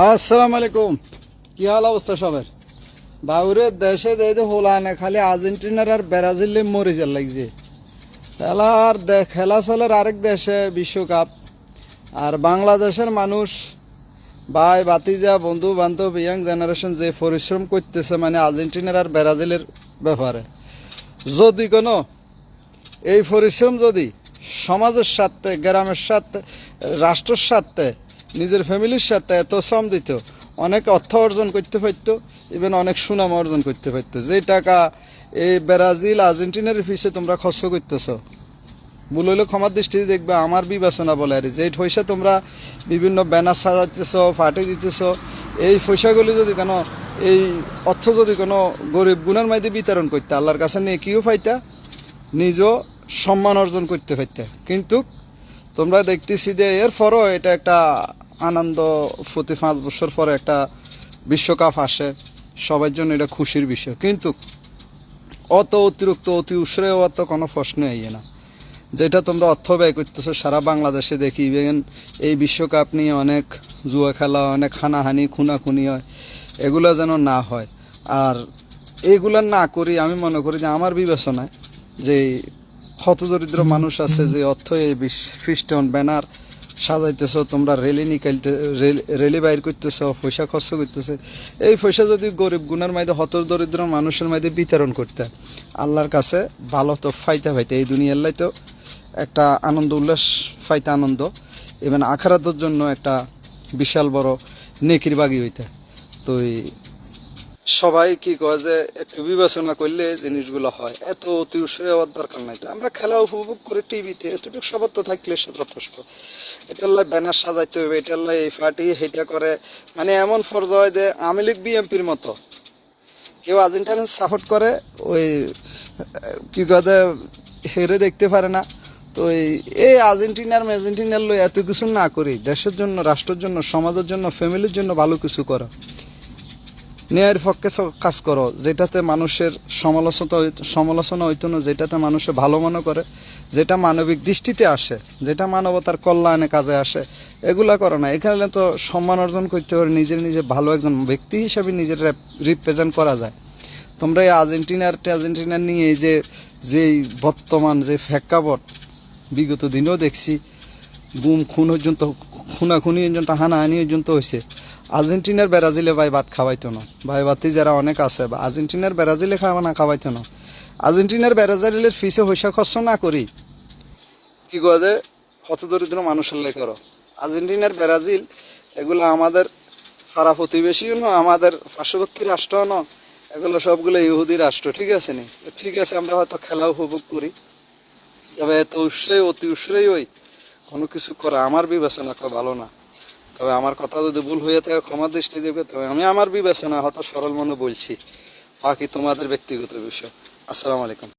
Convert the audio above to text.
আসসালামু আলাইকুম। কি হাল অবস্থা সবার? বাউরে দেশে দেয় হোলা না খালি আর্জেন্টিনার আর ব্রাজিলে মরে যার লাগছে। খেলার খেলা চলের আরেক দেশে বিশ্বকাপ, আর বাংলাদেশের মানুষ ভাই বাতিজা বন্ধু বান্ধব ইয়াং জেনারেশন যে পরিশ্রম করতেছে মানে আর্জেন্টিনার আর ব্রাজিলের ব্যাপারে, যদি কোনো এই পরিশ্রম যদি সমাজের স্বার্থে, গ্রামের স্বার্থে, রাষ্ট্রের স্বার্থে, নিজের ফ্যামিলির সাথে এত শ্রম দিত, অনেক অর্থ অর্জন করতে পারতো, ইভেন অনেক সুনাম অর্জন করতে পারতো। যে টাকা এই ব্রাজিল আর্জেন্টিনার পিছিয়ে তোমরা খরচ করতেছ, ভুল হইলে ক্ষমার দৃষ্টিতে দেখবে, আমার বিবেচনা বলে আর যে পয়সা তোমরা বিভিন্ন ব্যানার সাজাইতেছ, পার্টি দিতেছ, এই পয়সাগুলি যদি কেন এই অর্থ যদি কোনো গরিব গুণের মাঝে বিতরণ করতে, আল্লাহর কাছে নেকিও পাইতা, নিজও সম্মান অর্জন করতে পারতে। কিন্তু তোমরা দেখতেছি যে এরপরও এটা একটা আনন্দ, প্রতি 5 বছর পরে একটা বিশ্বকাপ আসে, সবার জন্য এটা খুশির বিষয়। কিন্তু অত অতিরিক্ত অতি উৎসাহ তো কোনো প্রশ্ন আইয়ে না। যেটা তোমরা অর্থ ব্যয় করতেছো সারা বাংলাদেশে দেখি, ইভেন এই বিশ্বকাপ নিয়ে অনেক জুয়া খেলা, অনেক হানাহানি খুনাখুনি হয়, এগুলো যেন না হয়। আর এইগুলো না করি আমি মনে করি যে আমার বিবেচনায় যে হতদরিদ্র মানুষ আছে, যে অর্থ এই ফিস্টন ব্যানার সাজাইতেছ, তোমরা রেলি বাইর করতেছ, পয়সা খরচ করতেছে, এই পয়সা যদি গরিব গুণের মাঝে হতদরিদ্র মানুষের মাঝে বিতরণ করতে, আল্লাহর কাছে ভালো তো ফাইতে এই দুনিয়ার লাই তো একটা আনন্দ উল্লাস ফাইতে আনন্দ, এবং আখারাতের জন্য একটা বিশাল বড় নেকির বাগি হইতে। তো সবাই কি কয় যে একটু বিবেচনা করলে জিনিসগুলো হয়, এত অতি উৎসাহ হওয়ার দরকার নাই। আমরা খেলা উপভোগ করে টিভিতে এতটুকু সবার তো থাকলে যথেষ্ট। এটার লাই ব্যানার সাজাইতে হবে, এটার লাই এই পার্টি হেটা করে, মানে এমন পর্যায়ে যে আওয়ামী লীগ বিএনপির মতো কেউ আর্জেন্টিনা সাপোর্ট করে, ওই কি কয় হেরে দেখতে পারে না। তো এই আর্জেন্টিনার লই এত কিছু না করি, দেশের জন্য, রাষ্ট্রের জন্য, সমাজের জন্য, ফ্যামিলির জন্য ভালো কিছু করো, ন্যায়ের পক্ষে কাজ করো, যেটাতে মানুষের সমালোচনা হইতো না, যেটাতে মানুষে ভালো মনে করে, যেটা মানবিক দৃষ্টিতে আসে, যেটা মানবতার কল্যাণে কাজে আসে, এগুলা করো না। এখানে তো সম্মান অর্জন করতে পারে, নিজে ভালো একজন ব্যক্তি হিসাবে নিজের রিপ্রেজেন্ট করা যায়। তোমরা এই আর্জেন্টিনার নিয়ে এই যে বর্তমান যে প্রেক্ষাপট, বিগত দিনেও দেখছি গুম খুন পর্যন্ত, খুনাখুনি পর্যন্ত, হানাহানি পর্যন্ত হয়েছে। আর্জেন্টিনার ব্রাজিলে ভাই ভাত খাওয়াইতো না, ভাই ভাতি যারা অনেক আছে, আর্জেন্টিনার ব্রাজিলে খাওয়াইতো না। আর্জেন্টিনার ব্রাজিলের ফিসে পয়সা খরচ না করি কি কয়ে হতদরিদ্র মানুষের লেগে করো। আর্জেন্টিনার ব্রাজিল এগুলো আমাদের সারা প্রতিবেশীও নয়, আমাদের পার্শ্ববর্তী রাষ্ট্র নয়, এগুলো সবগুলো ইহুদি রাষ্ট্র। ঠিক আছে নি? ঠিক আছে, আমরা হয়তো খেলা উপভোগ করি, তবে এত অতি উৎসাহী ওই কোনো কিছু করা আমার বিবেচনা ভালো না। তবে আমার কথা যদি ভুল হয়ে থাকে ক্ষমা দৃষ্টি দেবে, তবে আমি আমার বিবেচনা হয়তো সরল মনে বলছি, বাকি তোমাদের ব্যক্তিগত বিষয়। আসসালামু আলাইকুম।